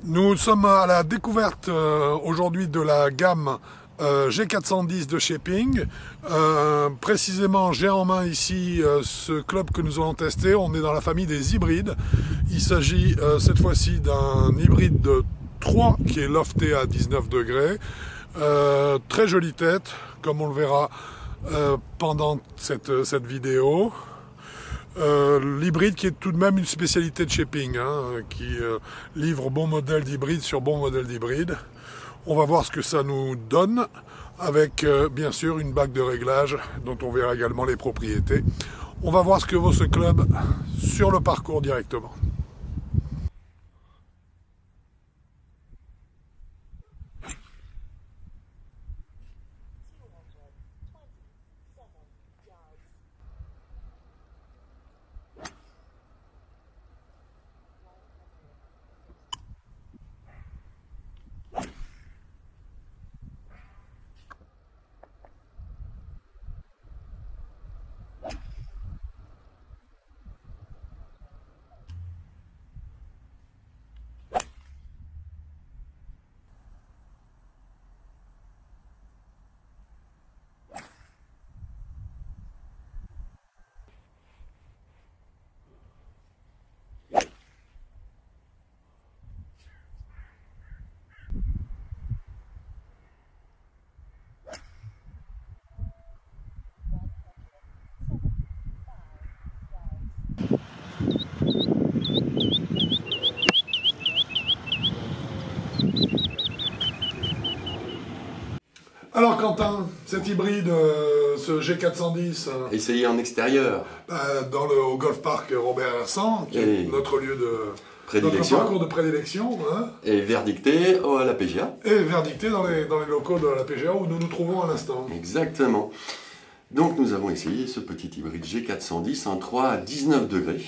Nous sommes à la découverte aujourd'hui de la gamme G410 de chez Ping. Précisément, j'ai en main ici ce club que nous allons tester. On est dans la famille des hybrides. Il s'agit cette fois-ci d'un hybride de 3 qui est lofté à 19 degrés. Très jolie tête, comme on le verra pendant cette vidéo. L'hybride qui est tout de même une spécialité de chez Ping, qui livre bon modèle d'hybride sur bon modèle d'hybride. On va voir ce que ça nous donne avec bien sûr une bague de réglage dont on verra également les propriétés. On va voir ce que vaut ce club sur le parcours directement. Alors Quentin, cet hybride, ce G410, essayé en extérieur, au Golf Park Robert Hersant, qui est notre lieu de notre parcours de prédilection, et verdicté à la PGA. Et verdicté dans les locaux de la PGA où nous nous trouvons à l'instant. Exactement. Donc nous avons essayé ce petit hybride G410 en 3 à 19 degrés.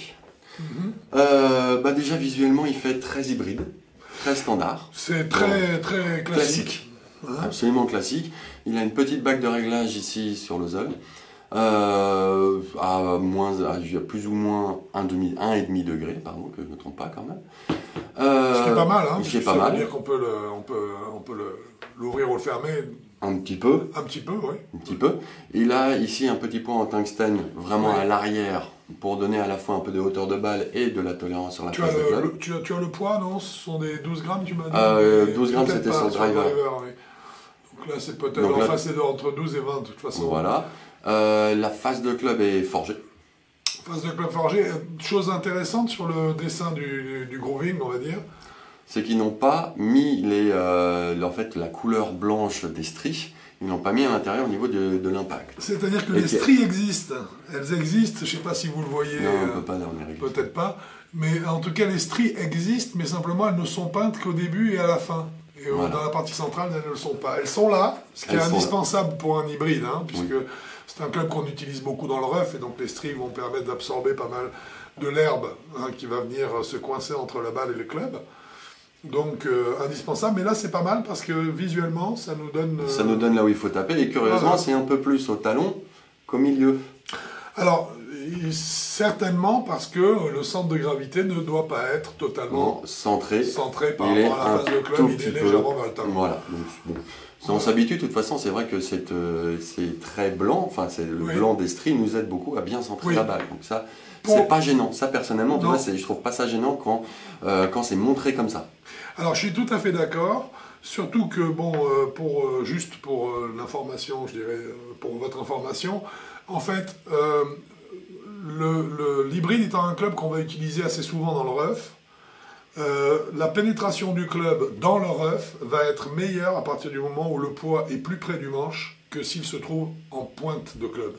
Déjà visuellement il fait très hybride, très standard. C'est très classique. Absolument classique. Il a une petite bague de réglage ici sur le zone, à plus ou moins 1,5 degré, pardon, que je ne me trompe pas quand même. Ce qui est pas mal, ce qui est pas mal. Ça veut dire qu'on peut l'ouvrir ou le fermer. Un petit peu. Un petit peu, oui. Un petit peu. Il a ici un petit point en tungstène, vraiment à l'arrière, pour donner à la fois un peu de hauteur de balle et de la tolérance sur la face de club. Tu as le poids, non? Ce sont des 12 grammes, tu m'as dit? 12 grammes, c'était sur le driver. Oui. Donc là, c'est peut-être c'est entre 12 et 20 de toute façon. Voilà. La face de club est forgée. Face de club forgée. Chose intéressante sur le dessin du grooving, on va dire. C'est qu'ils n'ont pas mis en fait, la couleur blanche des stries. Ils n'ont pas mis à l'intérieur au niveau de l'impact. C'est-à-dire que les stries existent. Elles existent, je ne sais pas si vous le voyez. Non, on ne peut pas dans les règles. Peut-être pas. Mais en tout cas, les stries existent, mais simplement elles ne sont peintes qu'au début et à la fin. Et dans la partie centrale, elles ne le sont pas. Elles sont là, ce qui est indispensable pour un hybride, puisque c'est un club qu'on utilise beaucoup dans le rough, et donc les stries vont permettre d'absorber pas mal de l'herbe qui va venir se coincer entre la balle et le club. Donc indispensable, mais là c'est pas mal parce que visuellement ça nous donne... Ça nous donne là où il faut taper, et curieusement c'est un peu plus au talon qu'au milieu. Alors, certainement parce que le centre de gravité ne doit pas être totalement centré par rapport à la face de club, il est légèrement dans le talon. Voilà, donc, bon. On s'habitue, de toute façon, c'est vrai que c'est très blanc, enfin le blanc des stries nous aide beaucoup à bien centrer la balle. Donc ça, c'est pas gênant. Ça, personnellement, tu vois, je trouve pas ça gênant quand c'est montré comme ça. Alors, je suis tout à fait d'accord. Surtout que, bon, juste pour l'information, je dirais, pour votre information, en fait, l'hybride étant un club qu'on va utiliser assez souvent dans le rough, la pénétration du club dans le rough va être meilleure à partir du moment où le poids est plus près du manche que s'il se trouve en pointe de club.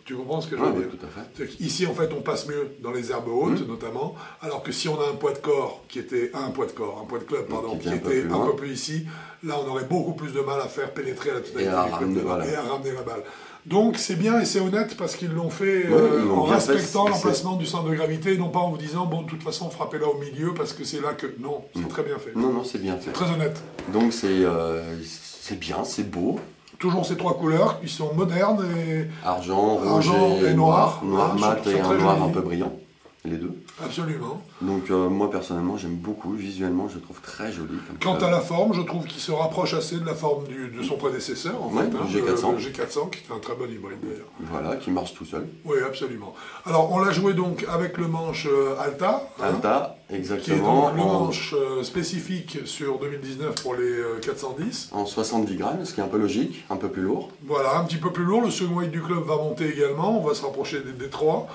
Tu comprends ce que je veux dire? Oui, tout à fait. Ici, en fait, on passe mieux dans les herbes hautes, notamment, alors que si on a un poids de corps qui était... un poids de club, pardon, qui était un peu plus ici, là, on aurait beaucoup plus de mal à faire pénétrer la totalité du club et à ramener la balle. Donc, c'est bien et c'est honnête parce qu'ils l'ont fait en respectant l'emplacement du centre de gravité et non pas en vous disant, bon, de toute façon, frappez là au milieu parce que c'est là que... Non, c'est très bien fait. Non, c'est bien fait. C'est très honnête. Donc, c'est bien, c'est beau. Toujours ces trois couleurs qui sont modernes et... Argent, rouge et noir. Noir mat et un noir un peu brillant. les deux. Absolument. Donc moi personnellement j'aime beaucoup, visuellement je le trouve très joli. Quant à la forme, je trouve qu'il se rapproche assez de la forme de son prédécesseur, en fait, le G400. Le G400, qui est un très bon hybride d'ailleurs. Voilà, qui marche tout seul. Oui, absolument. Alors on l'a joué donc avec le manche Alta. Alta, exactement. Qui est donc le manche spécifique sur 2019 pour les 410. En 70 grammes, ce qui est un peu logique, un peu plus lourd. Voilà, un petit peu plus lourd. Le second weight du club va monter également, on va se rapprocher des 3.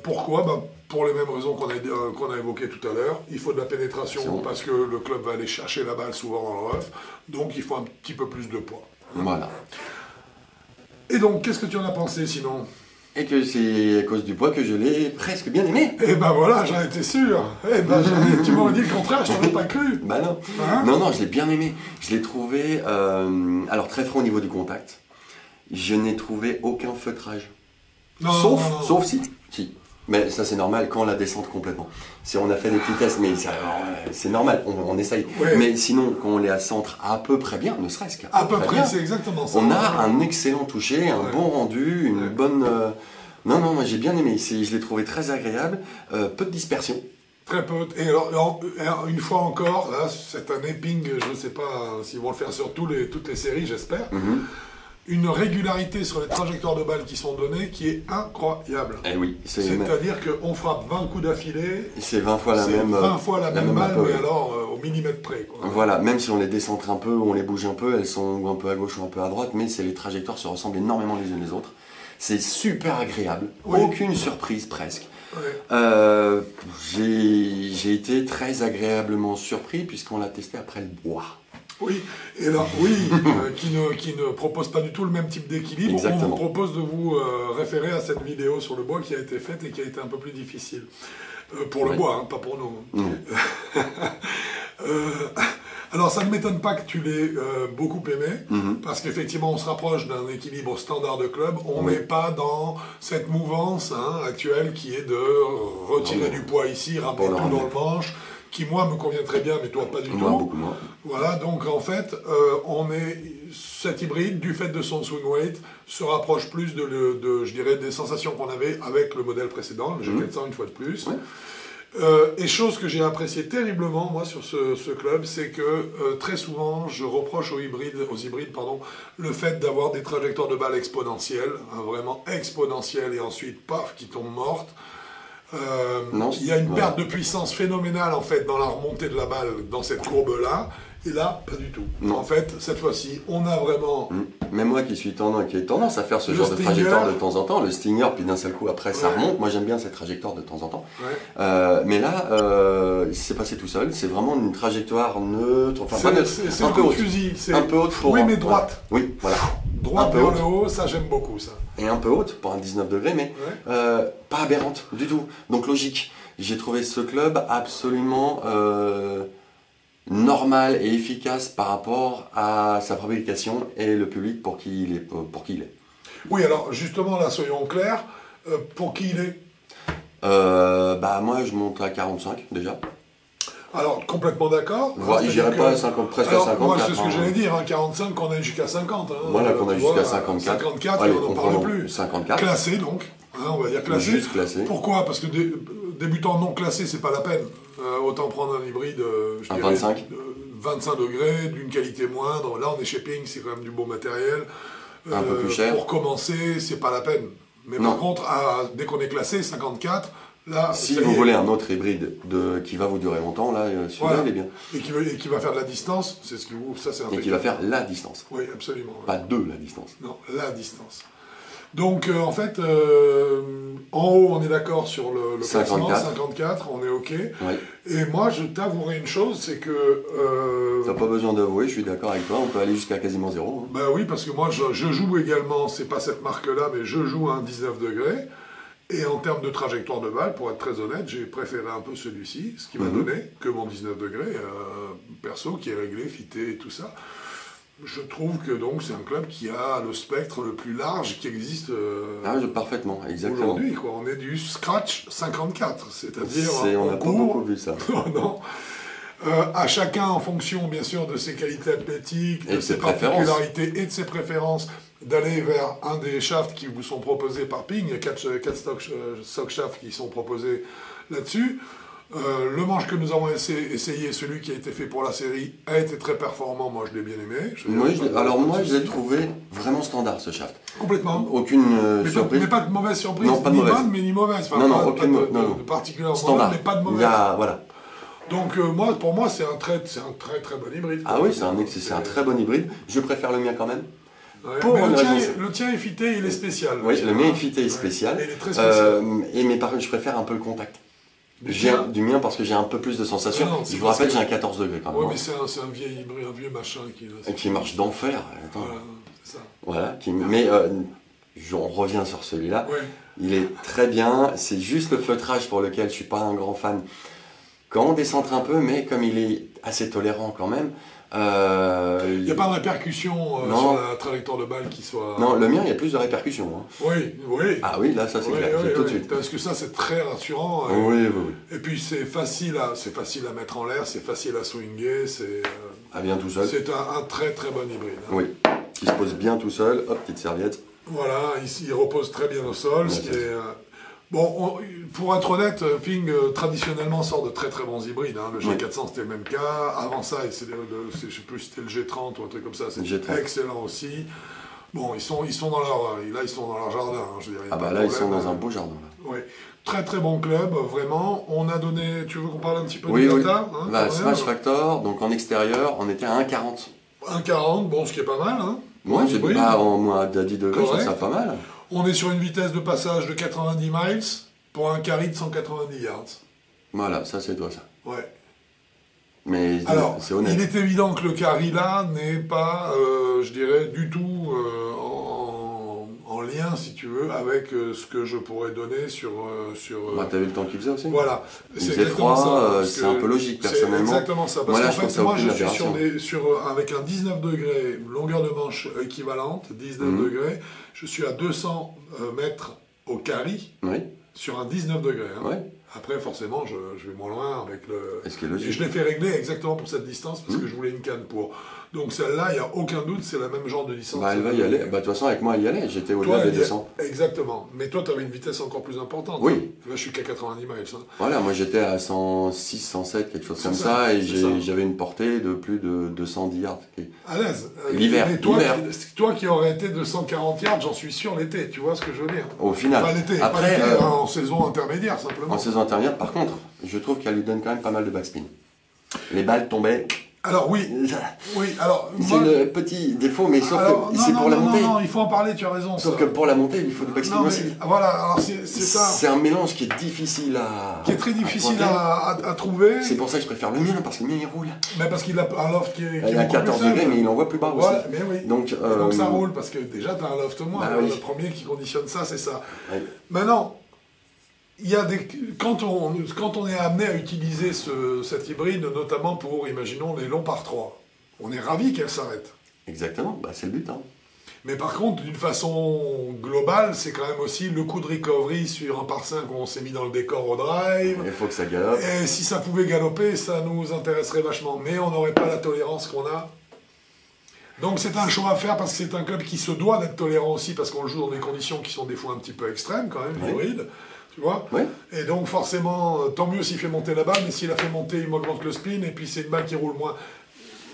Pourquoi pour les mêmes raisons qu'on a évoquées tout à l'heure. Il faut de la pénétration parce que le club va aller chercher la balle souvent dans le rough. Donc il faut un petit peu plus de poids. Voilà. Et donc, qu'est-ce que tu en as pensé sinon? Et que c'est à cause du poids que je l'ai presque bien aimé. Eh ben voilà, j'en étais sûr. Tu m'aurais dit le contraire, je t'aurais pas cru. Bah non. Hein? Non, je l'ai bien aimé. Je l'ai trouvé, alors très franc au niveau du contact. Je n'ai trouvé aucun feutrage. Sauf si. Mais ça c'est normal quand on la descente complètement. Si on a fait des petits tests, mais c'est normal, on essaye. Ouais. Mais sinon, quand on les centre à peu près bien, ne serait-ce qu'à peu près, c'est exactement ça. On a un excellent toucher, un bon rendu, une bonne... Non, moi j'ai bien aimé. Je l'ai trouvé très agréable, peu de dispersion. Très peu. Et alors, une fois encore, là, c'est un Ping, je ne sais pas s'ils vont le faire sur toutes les séries, j'espère. Une régularité sur les trajectoires de balles qui sont données qui est incroyable. Eh oui, c'est-à-dire qu'on frappe 20 coups d'affilée. C'est 20 fois la même balle, mais alors au millimètre près. Quoi. Voilà, même si on les décentre un peu, on les bouge un peu, elles sont un peu à gauche ou un peu à droite, mais les trajectoires se ressemblent énormément les unes les autres. C'est super agréable, aucune surprise presque. J'ai été très agréablement surpris puisqu'on l'a testé après le bois. Oui, et alors qui ne propose pas du tout le même type d'équilibre. On vous propose de vous référer à cette vidéo sur le bois qui a été faite et qui a été un peu plus difficile. Pour le bois, hein, pas pour nous. Alors ça ne m'étonne pas que tu l'aies beaucoup aimé, parce qu'effectivement on se rapproche d'un équilibre standard de club. On n'est pas dans cette mouvance actuelle qui est de retirer du poids ici, ramener tout dans le manche, qui moi me convient très bien, mais toi pas du tout. Beaucoup moins. Voilà, donc en fait, cet hybride, du fait de son swing weight, se rapproche plus je dirais, des sensations qu'on avait avec le modèle précédent, le G400 une fois de plus. Et chose que j'ai apprécié terriblement, moi, sur ce club, c'est que très souvent, je reproche aux hybrides, le fait d'avoir des trajectoires de balles exponentielles, vraiment exponentielles, et ensuite, paf, qui tombent mortes. Il y a une perte de puissance phénoménale en fait dans la remontée de la balle dans cette courbe là, et là pas du tout. En fait cette fois-ci on a vraiment... Même moi qui ai tendance à faire ce genre de trajectoire de temps en temps, le stinger puis d'un seul coup après ça remonte, moi j'aime bien cette trajectoire de temps en temps. Mais là c'est passé tout seul, c'est vraiment une trajectoire neutre, enfin pas neutre, c'est un peu haute. Un peu haute pour... Oui mais droite. Oui voilà. Droite vers le haut, ça j'aime beaucoup ça. Et un peu haute pour un 19 degrés, mais pas aberrante du tout. Donc logique. J'ai trouvé ce club absolument normal et efficace par rapport à sa fabrication et le public pour qui il est. Oui, alors justement là, soyons clairs, pour qui il est moi je monte à 45 déjà. Alors, complètement d'accord. Je dirais pas à 50, presque à 54. Moi, c'est ce que j'allais dire, 45, qu'on a jusqu'à 50. Voilà, qu'on a jusqu'à 54. 54, allez, on n'en parle plus. 54. Classé, donc. On va dire classé. Juste classé. Pourquoi? Parce que débutant non classé, c'est pas la peine. Autant prendre un hybride, je dirais, 25. 25 degrés, d'une qualité moindre. Là, on est chez Ping, c'est quand même du beau matériel. Un peu plus cher. Pour commencer, c'est pas la peine. Mais par contre, dès qu'on est classé, 54... Là, si vous voulez un autre hybride qui va vous durer longtemps, là, celui-là, il est bien. Et qui va faire de la distance, c'est ce que ça c'est et qui va faire la distance. Oui, absolument. Pas de la distance. Non, la distance. Donc, en fait, en haut, on est d'accord sur le 54, on est OK. Oui. Et moi, je t'avouerai une chose, c'est que... T'as pas besoin d'avouer, je suis d'accord avec toi, on peut aller jusqu'à quasiment 0. Ben oui, parce que moi, je joue également, c'est pas cette marque-là, mais je joue à un 19 degrés. Et en termes de trajectoire de balle, pour être très honnête, j'ai préféré un peu celui-ci, ce qui m'a donné, que mon 19 degrés, perso, qui est réglé, fité et tout ça. Je trouve que donc c'est un club qui a le spectre le plus large qui existe parfaitement, exactement. Aujourd'hui. On est du scratch 54, c'est-à-dire on n'a pas beaucoup vu ça. Non. À chacun en fonction, bien sûr, de ses qualités athlétiques, de ses particularités et de ses préférences, d'aller vers un des shafts qui vous sont proposés par Ping. Il y a 4 stock shafts qui sont proposés là-dessus. Le manche que nous avons essayé, celui qui a été fait pour la série, a été très performant. Moi, je l'ai bien aimé. Moi, je l'ai trouvé vraiment standard, ce shaft. Complètement. Aucune surprise. Mais pas de mauvaise surprise, non, pas de ni mauvaise. bonne, mais ni mauvaise. Enfin, non, aucune de particulièrement standard. Bonne, mais pas de mauvaise. Voilà. Donc, pour moi, c'est un très bon hybride. Ah oui, c'est un très bon hybride. Je préfère le mien quand même. Ouais, mais le tien est fité, il est spécial. Oui, le mien est fité et spécial. Il est très spécial. Mais par contre, je préfère un peu le contact. Du mien parce que j'ai un peu plus de sensations. Je vous rappelle, j'ai un 14 degrés quand même. Oui, mais c'est un vieil hybride, un vieux machin qui marche d'enfer. Voilà, c'est ça. Voilà, mais on revient sur celui-là. Ouais. Il est très bien. C'est juste le feutrage pour lequel je suis pas un grand fan. Quand on décentre un peu, mais comme il est assez tolérant quand même. Il n'y a pas de répercussion sur la trajectoire de balle qui soit... Non, le mien, il y a plus de répercussions. Hein. Oui. Ah oui, là, ça c'est clair. Tout de suite. Parce que ça, c'est très rassurant. Oui. Et puis, c'est facile à mettre en l'air, c'est facile à swinger. Ah, bien tout seul. C'est un très très bon hybride. Hein. Oui, qui se pose bien tout seul. Hop, petite serviette. Voilà, il repose très bien au sol. Ce qui est, bon, pour être honnête, Ping traditionnellement sort de très très bons hybrides. Hein. Le G400 c'était le même cas. Avant ça, je sais plus si c'était le G30 ou un truc comme ça. C'était excellent aussi. Bon, ils sont dans leur jardin. Hein, je dirais, là, ils sont dans un beau jardin. Oui. Très très bon club, vraiment. On a donné, tu veux qu'on parle un petit peu de data hein, Smash Factor, donc en extérieur, on était à 1,40. 1,40, bon, ce qui est pas mal. Hein, moi, j'ai pas à 10 degrés, ça pas mal. On est sur une vitesse de passage de 90 miles pour un carry de 190 yards. Voilà, ça c'est toi ça. Ouais. Mais c'est honnête. Il est évident que le carry là n'est pas, je dirais, du tout en lien, si tu veux, avec ce que je pourrais donner sur... t'as vu le temps qu'il faisait aussi. Voilà. Il faisait froid, c'est un peu logique personnellement. C'est exactement ça. Parce qu'en fait, moi je suis avec un 19 degrés, longueur de manche équivalente, 19 degrés, je suis à 200 mètres au carry, sur un 19 degrés. Hein. Oui. Après, forcément, je vais moins loin avec le... Est-ce qu'il est logique ? Et je l'ai fait régler exactement pour cette distance, parce que je voulais une canne pour... Donc celle-là, il n'y a aucun doute, c'est le même genre de licence. Elle va y aller. De toute façon, avec moi, elle y allait. J'étais au-delà des 200. Exactement. Mais toi, tu avais une vitesse encore plus importante. Oui. Hein. Là, je suis qu'à 90 miles. Hein. Voilà, moi, j'étais à 106, 107, quelque chose comme ça. Et j'avais une portée de plus de 210 yards. À l'aise. L'hiver. Toi qui aurais été de 140 yards, j'en suis sûr, l'été. Tu vois ce que je veux dire ? Au final. Enfin, l'été. Après, pas l'été, en saison intermédiaire, simplement. En saison intermédiaire, par contre, je trouve qu'elle lui donne quand même pas mal de backspin. Les balles tombaient... Alors oui, alors... C'est le petit défaut, mais sauf que c'est pour la montée. Non, il faut en parler, tu as raison. Sauf que pour la montée, il faut du backspin aussi. Voilà, alors c'est ça. C'est un mélange qui est difficile à... Qui est très difficile à trouver. C'est pour ça que je préfère le mien, parce que le mien, il roule. Mais parce qu'il a un loft qui est... Il a 14 degrés, mais il envoie plus bas aussi. Voilà, mais oui. Donc ça roule, parce que déjà, tu as un loft moins. Le premier qui conditionne ça, c'est ça. Oui. Maintenant... Quand on est amené à utiliser cet hybride, notamment pour, imaginons, les longs par 3, on est ravi qu'elle s'arrête. Exactement, c'est le but. Hein. Mais par contre, d'une façon globale, c'est quand même aussi le coup de recovery sur un par 5 où on s'est mis dans le décor au drive. Il faut que ça galope. Et si ça pouvait galoper, ça nous intéresserait vachement. Mais on n'aurait pas la tolérance qu'on a. Donc c'est un choix à faire parce que c'est un club qui se doit d'être tolérant aussi parce qu'on le joue dans des conditions qui sont des fois un petit peu extrêmes quand même, l'hybride. Tu vois ? Oui. Et donc forcément, tant mieux s'il fait monter la balle, mais s'il la fait monter, il m'augmente le spin, et puis c'est une balle qui roule moins.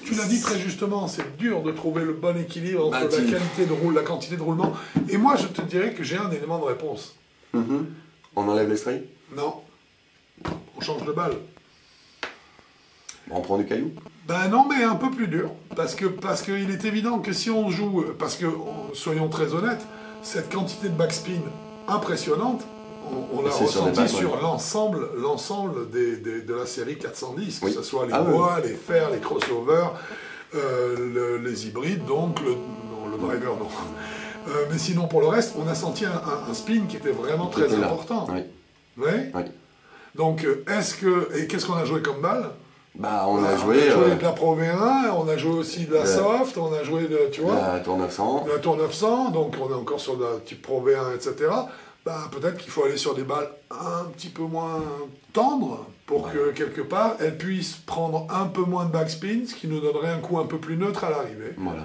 Tu l'as dit très justement, c'est dur de trouver le bon équilibre entre la qualité de roule, la quantité de roulement. Et moi, je te dirais que j'ai un élément de réponse. On enlève les strays ? Non. On change de balle. On prend du caillou ? Ben non, mais un peu plus dur. Parce qu'il est évident que si on joue... Parce que, soyons très honnêtes, cette quantité de backspin impressionnante, on l'a ressenti sur l'ensemble de la série 410, que ce soit les bois, les fers, les crossovers, les hybrides, donc le driver non. Mais sinon pour le reste, on a senti un spin qui était vraiment très important. Oui. Donc qu'est-ce qu'on a joué comme balle ? On a joué de la Pro V1, on a joué aussi de la Soft, on a joué de, tu vois, la Tour 900. La Tour 900, donc on est encore sur la type Pro V1, etc. Peut-être qu'il faut aller sur des balles un petit peu moins tendres pour que, quelque part, elles puissent prendre un peu moins de backspin, ce qui nous donnerait un coup un peu plus neutre à l'arrivée. Voilà.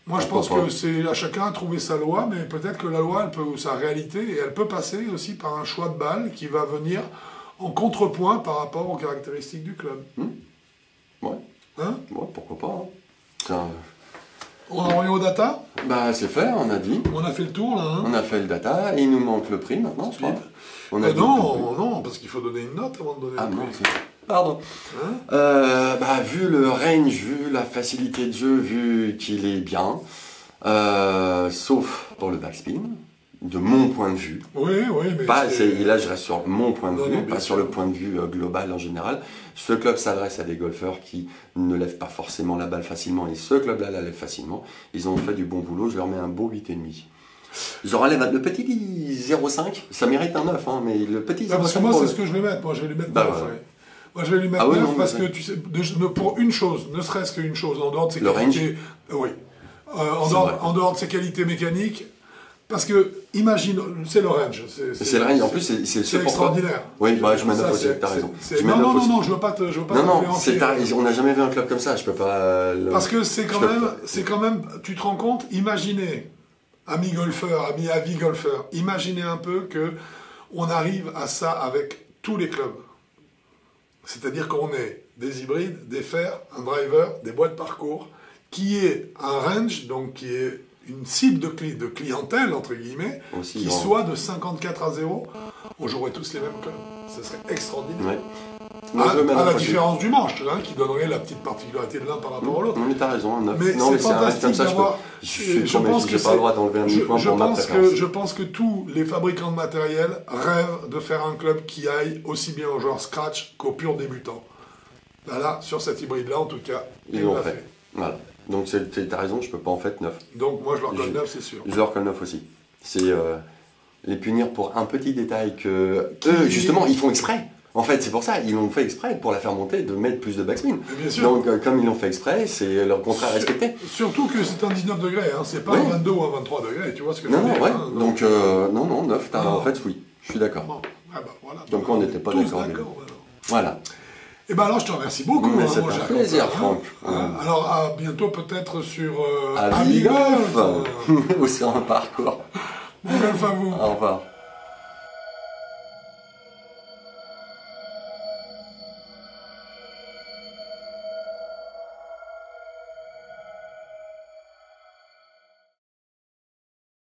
Moi, je pense que c'est à chacun de trouver sa loi, mais peut-être que la loi, elle peut, ou sa réalité, et elle peut passer aussi par un choix de balle qui va venir en contrepoint par rapport aux caractéristiques du club. Ouais. Hein? Ouais, pourquoi pas. Hein. On en revient au data? Bah, c'est fait, on a dit. On a fait le tour, là. Hein? On a fait le data, et il nous manque le prix maintenant, je crois. Non, parce qu'il faut donner une note avant de donner le prix. Non, pardon. Hein? Vu le range, vu la facilité de jeu, vu qu'il est bien, sauf pour le backspin, de mon point de vue. Oui, mais là, je reste sur mon point de vue, pas sur le point de vue global en général. Ce club s'adresse à des golfeurs qui ne lèvent pas forcément la balle facilement, et ce club-là la lève facilement. Ils ont fait du bon boulot, je leur mets un beau 8,5. Je relève le petit 0,5, ça mérite un 9, hein, mais le petit 0,5... parce que moi, c'est ce que je vais mettre. Moi, je vais lui mettre 9. Ouais. Moi, je vais lui mettre 9 parce que, tu sais, pour une chose, ne serait-ce qu'une chose, en dehors de ses qualités... Oui. En dehors de ses qualités mécaniques, parce que, imagine, c'est le range. C'est le range, en plus, c'est extraordinaire. Oui, je mets 9 aussi, t'as raison. Non, je veux pas t'influencer. On n'a jamais vu un club comme ça, je peux pas... Parce que c'est quand même, tu te rends compte, imaginez... Amis golfeurs, avis golfeurs, imaginez un peu que on arrive à ça avec tous les clubs. C'est-à-dire qu'on est des hybrides, des fers, un driver, des boîtes parcours, qui est un range, donc qui est une cible de clientèle, entre guillemets, aussi, qui soit de 54 à 0, on jouerait tous les mêmes clubs. Ce serait extraordinaire. Ouais. À la différence du manche, hein, qui donnerait la petite particularité de l'un par rapport à l'autre. Non, mais t'as raison. Mais c'est fantastique d'avoir... Je pense que j'ai pas le droit d'enlever un point pour ma préférence. Je pense que tous les fabricants de matériel rêvent de faire un club qui aille aussi bien aux joueurs scratch qu'aux purs débutants. Là, sur cet hybride-là, en tout cas, ils l'ont fait. Voilà. Donc t'as raison, je peux pas en fait 9. Donc moi, je leur colle 9, c'est sûr. Je leur colle 9 aussi. C'est les punir pour un petit détail que... justement, ils font exprès. En fait, c'est pour ça, ils l'ont fait exprès, pour la faire monter, de mettre plus de backspin. Bien sûr. Donc, comme ils l'ont fait exprès, c'est leur contraire respecté. Surtout que c'est un 19 degrés, hein, c'est pas un 22 ou un 23 degrés, tu vois ce que je veux dire. Hein, donc, non, 9, en fait, oui, je suis d'accord. Bon. Voilà, donc, on n'était pas d'accord. Voilà. Et ben alors, je te remercie beaucoup. C'est un plaisir, Franck. Alors, à bientôt peut-être sur Amis Golf ou sur un parcours. Bon golf à vous. Au revoir.